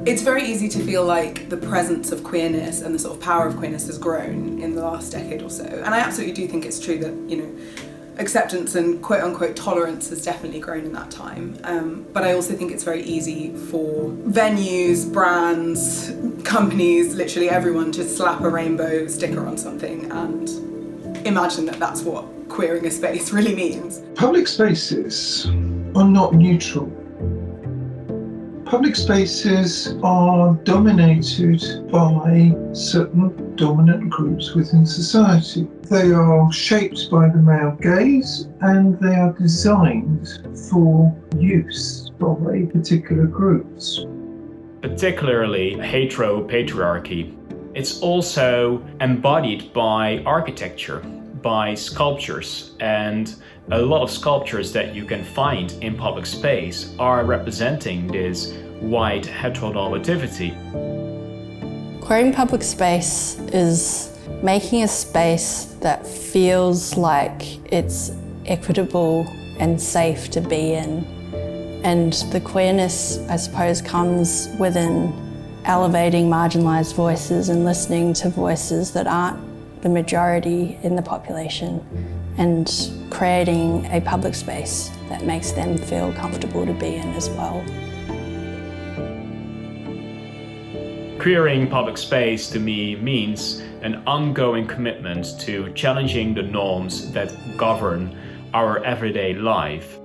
It's very easy to feel like the presence of queerness and the sort of power of queerness has grown in the last decade or so. And I absolutely do think it's true that, acceptance and quote-unquote tolerance has definitely grown in that time. But I also think it's very easy for venues, brands, companies, literally everyone to slap a rainbow sticker on something and imagine that that's what queering a space really means. Public spaces are not neutral. Public spaces are dominated by certain dominant groups within society. They are shaped by the male gaze and they are designed for use by particular groups. Particularly heteropatriarchy. It's also embodied by architecture, by sculptures, and a lot of sculptures that you can find in public space are representing this white heteronormativity. Queering public space is making a space that feels like it's equitable and safe to be in. And the queerness, I suppose, comes within elevating marginalised voices and listening to voices that aren't the majority in the population, and creating a public space that makes them feel comfortable to be in as well. Queering public space to me means an ongoing commitment to challenging the norms that govern our everyday life.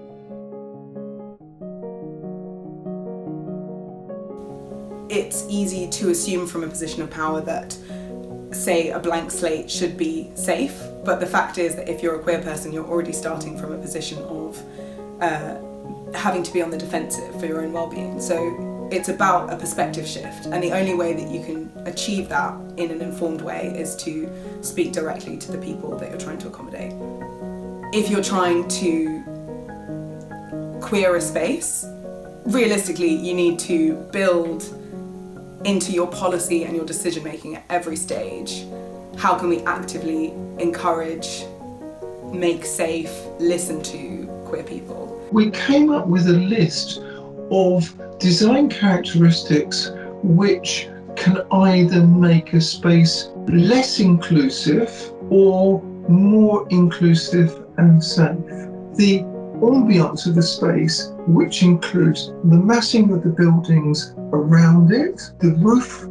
It's easy to assume from a position of power that, say, a blank slate should be safe, but the fact is that if you're a queer person, you're already starting from a position of having to be on the defensive for your own well-being. So it's about a perspective shift, and the only way that you can achieve that in an informed way is to speak directly to the people that you're trying to accommodate. If you're trying to queer a space, realistically, you need to build into your policy and your decision making at every stage. How can we actively encourage, make safe, listen to queer people? We came up with a list of design characteristics which can either make a space less inclusive or more inclusive and safe. The ambience of the space, which includes the massing of the buildings around it, the roof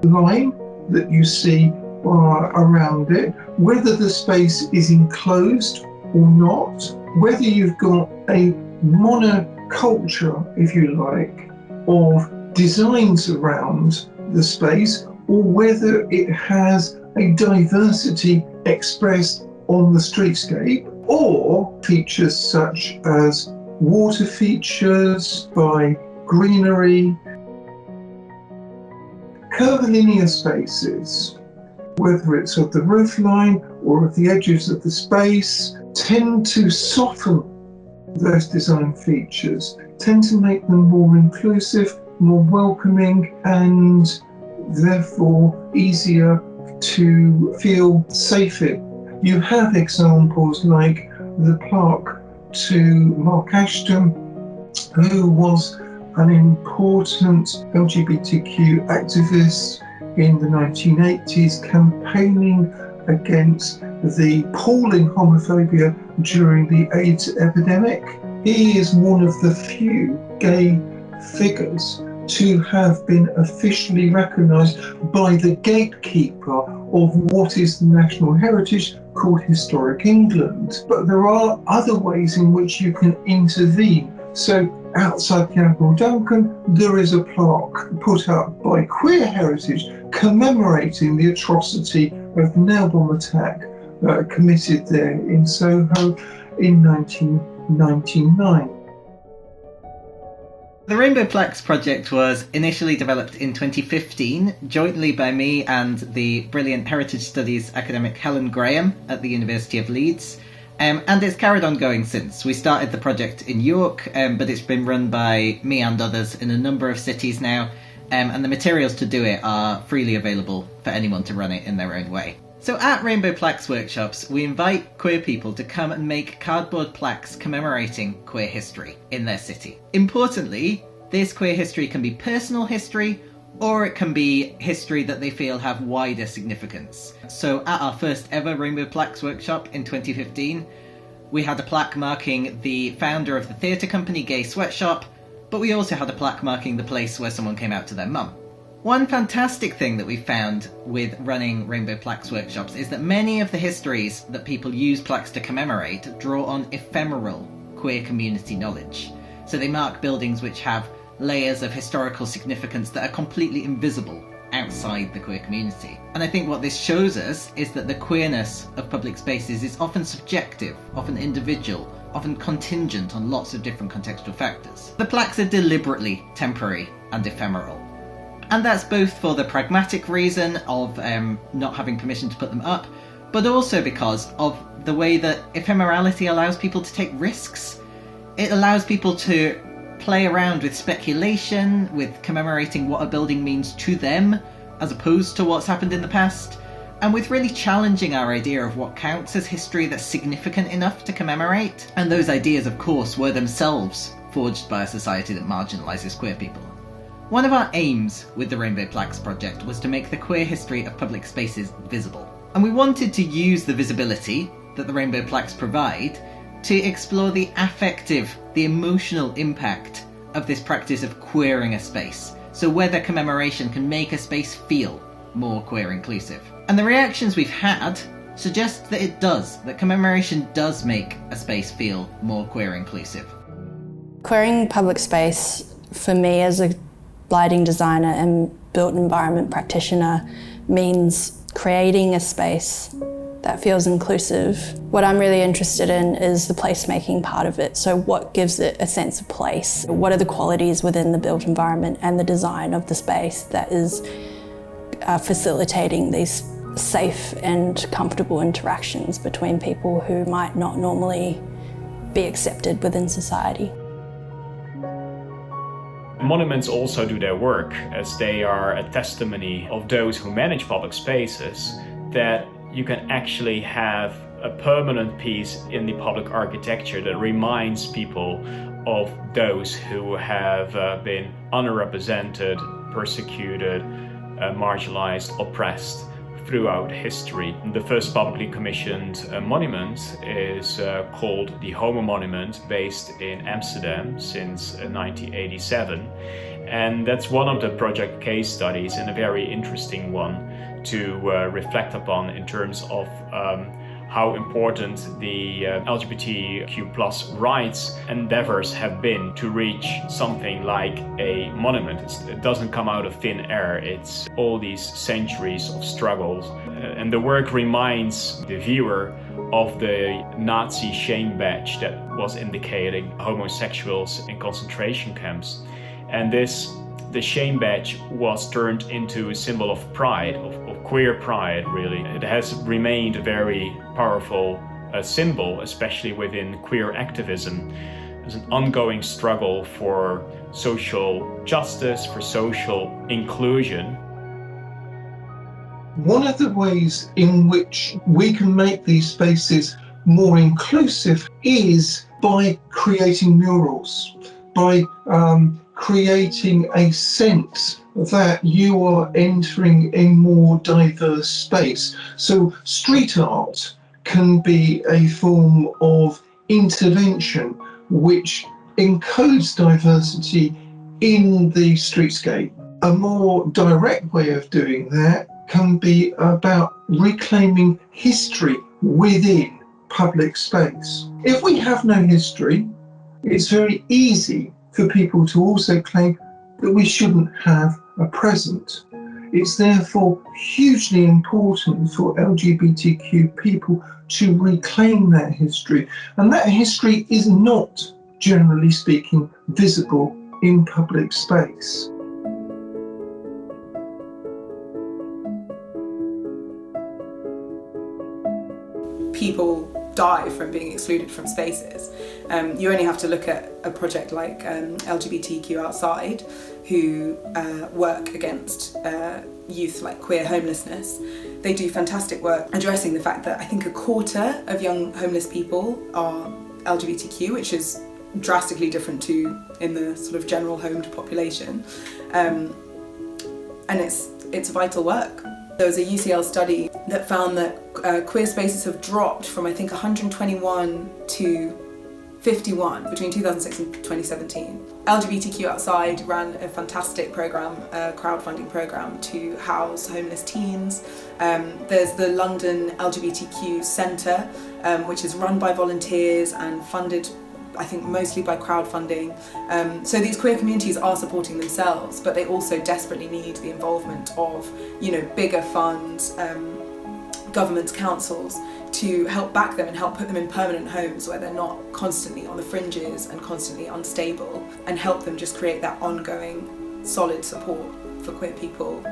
line that you see around it, whether the space is enclosed or not, whether you've got a monoculture, if you like, of designs around the space, or whether it has a diversity expressed on the streetscape, or features such as water features by greenery. Curvilinear spaces, whether it's of the roofline or of the edges of the space, tend to soften those design features, tend to make them more inclusive, more welcoming, and therefore easier to feel safe in. You have examples like the plaque to Mark Ashton, who was an important LGBTQ activist in the 1980s, campaigning against the appalling homophobia during the AIDS epidemic. He is one of the few gay figures to have been officially recognised by the gatekeeper of what is the national heritage called Historic England. But there are other ways in which you can intervene. So outside Catterall Duncan, there is a plaque put up by Queer Heritage commemorating the atrocity of the nail bomb attack committed there in Soho in 1999. The Rainbow Plaques project was initially developed in 2015 jointly by me and the brilliant Heritage Studies academic Helen Graham at the University of Leeds. And it's carried on going since. We started the project in York, but it's been run by me and others in a number of cities now, and the materials to do it are freely available for anyone to run it in their own way. So at Rainbow Plaques workshops, we invite queer people to come and make cardboard plaques commemorating queer history in their city. Importantly, This queer history can be personal history, or it can be history that they feel have wider significance. So at our first ever Rainbow Plaques workshop in 2015, we had a plaque marking the founder of the theatre company Gay Sweatshop, but we also had a plaque marking the place where someone came out to their mum. One fantastic thing that we found with running Rainbow Plaques workshops is that many of the histories that people use plaques to commemorate draw on ephemeral queer community knowledge. So they mark buildings which have layers of historical significance that are completely invisible outside the queer community. And I think what this shows us is that the queerness of public spaces is often subjective, often individual, often contingent on lots of different contextual factors. The plaques are deliberately temporary and ephemeral. And that's both for the pragmatic reason of not having permission to put them up, but also because of the way that ephemerality allows people to take risks. It allows people to play around with speculation, with commemorating what a building means to them, as opposed to what's happened in the past, and with really challenging our idea of what counts as history that's significant enough to commemorate. And those ideas, of course, were themselves forged by a society that marginalises queer people. One of our aims with the Rainbow Plaques project was to make the queer history of public spaces visible. And we wanted to use the visibility that the Rainbow Plaques provide to explore the affective, the emotional impact of this practice of queering a space. So whether commemoration can make a space feel more queer inclusive. And the reactions we've had suggest that it does, that commemoration does make a space feel more queer inclusive. Queering public space, for me as a lighting designer and built environment practitioner, means creating a space that feels inclusive. What I'm really interested in is the placemaking part of it. So what gives it a sense of place? What are the qualities within the built environment and the design of the space that is facilitating these safe and comfortable interactions between people who might not normally be accepted within society? Monuments also do their work, as they are a testimony of those who manage public spaces, that you can actually have a permanent piece in the public architecture that reminds people of those who have been underrepresented, persecuted, marginalized, oppressed throughout history. The first publicly commissioned monument is called the Homo Monument, based in Amsterdam since 1987. And that's one of the project case studies, and a very interesting one to reflect upon in terms of how important the LGBTQ+ rights endeavors have been to reach something like a monument. It doesn't come out of thin air, it's all these centuries of struggles. And the work reminds the viewer of the Nazi shame badge that was indicating homosexuals in concentration camps. And the shame badge was turned into a symbol of pride, of queer pride, really. It has remained a very powerful symbol, especially within queer activism. There's an ongoing struggle for social justice, for social inclusion. One of the ways in which we can make these spaces more inclusive is by creating murals, by creating a sense that you are entering a more diverse space. So street art can be a form of intervention which encodes diversity in the streetscape. A more direct way of doing that can be about reclaiming history within public space. If we have no history, it's very easy for people to also claim that we shouldn't have a present. It's therefore hugely important for LGBTQ people to reclaim that history. And that history is not, generally speaking, visible in public space. People die from being excluded from spaces. You only have to look at a project like LGBTQ Outside, who work against youth like queer homelessness. They do fantastic work addressing the fact that I think a quarter of young homeless people are LGBTQ, which is drastically different to in the sort of general homed population. And it's vital work. There was a UCL study that found that queer spaces have dropped from I think 121 to 51 between 2006 and 2017. LGBTQ Outside ran a fantastic program, a crowdfunding program to house homeless teens. There's the London LGBTQ Centre, which is run by volunteers and funded, I think, mostly by crowdfunding. So these queer communities are supporting themselves, but they also desperately need the involvement of, bigger funds, governments, councils, to help back them and help put them in permanent homes where they're not constantly on the fringes and constantly unstable, and help them just create that ongoing solid support for queer people.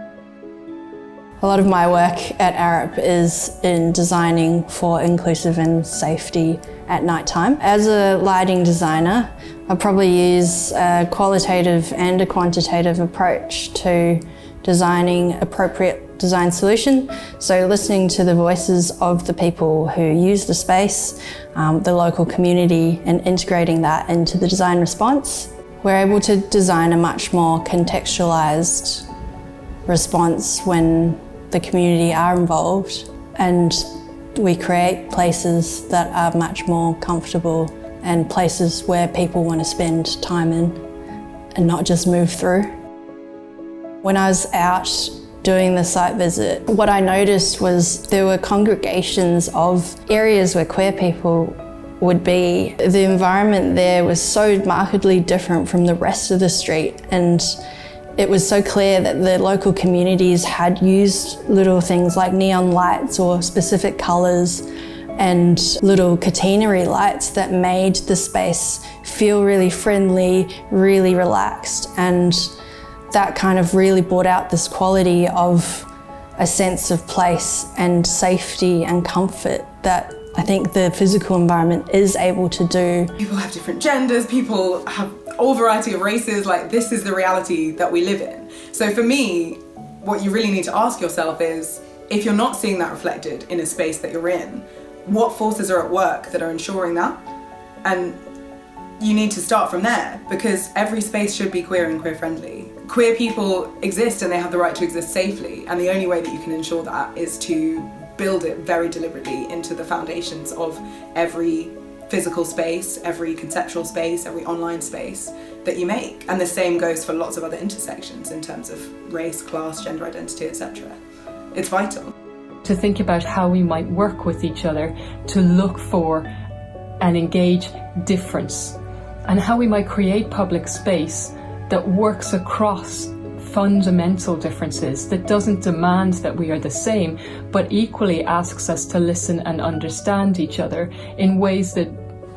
A lot of my work at Arup is in designing for inclusive and safety at night time. As a lighting designer, I probably use a qualitative and a quantitative approach to designing appropriate design solution. So listening to the voices of the people who use the space, the local community, and integrating that into the design response. We're able to design a much more contextualized response when the community are involved, and we create places that are much more comfortable and places where people want to spend time in and not just move through. When I was out doing the site visit, what I noticed was there were congregations of areas where queer people would be. The environment there was so markedly different from the rest of the street, and it was so clear that the local communities had used little things like neon lights or specific colours and little catenary lights that made the space feel really friendly, really relaxed, and that kind of really brought out this quality of a sense of place and safety and comfort that I think the physical environment is able to do. People have different genders, people have all variety of races, like this is the reality that we live in. So for me, what you really need to ask yourself is, if you're not seeing that reflected in a space that you're in, what forces are at work that are ensuring that? And you need to start from there, because every space should be queer and queer friendly. Queer people exist and they have the right to exist safely, and the only way that you can ensure that is to build it very deliberately into the foundations of every physical space, every conceptual space, every online space that you make. And the same goes for lots of other intersections in terms of race, class, gender identity, etc. It's vital. To think about how we might work with each other to look for and engage difference, and how we might create public space that works across fundamental differences, that doesn't demand that we are the same, but equally asks us to listen and understand each other in ways that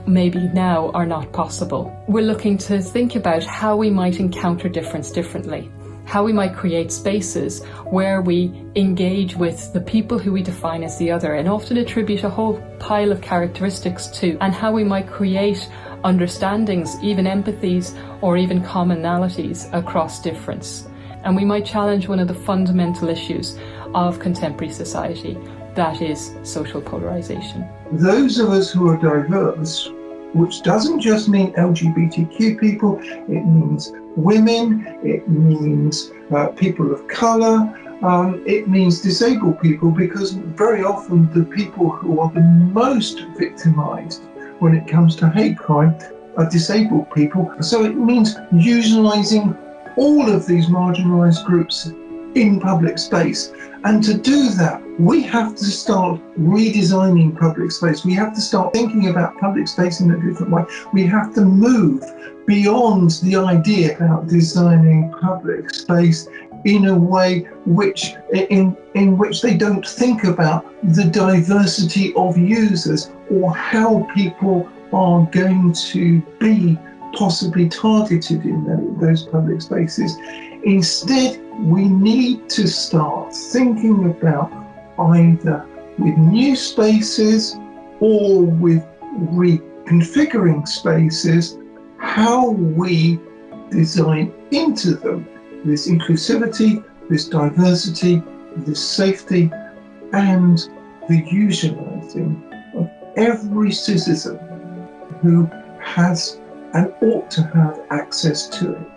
maybe now are not possible. We're looking to think about how we might encounter difference differently, how we might create spaces where we engage with the people who we define as the other and often attribute a whole pile of characteristics to, and how we might create understandings, even empathies, or even commonalities across difference. And we might challenge one of the fundamental issues of contemporary society, that is social polarisation. Those of us who are diverse, which doesn't just mean LGBTQ people, it means women, it means people of colour, it means disabled people, because very often the people who are the most victimised when it comes to hate crime are disabled people. So it means utilising all of these marginalised groups in public space. And to do that, we have to start redesigning public space. We have to start thinking about public space in a different way. We have to move beyond the idea about designing public space in a way which in which they don't think about the diversity of users or how people are going to be possibly targeted in those public spaces. Instead, we need to start thinking about, either with new spaces or with reconfiguring spaces, how we design into them this inclusivity, this diversity, this safety, and the utilising of every citizen who has and ought to have access to it.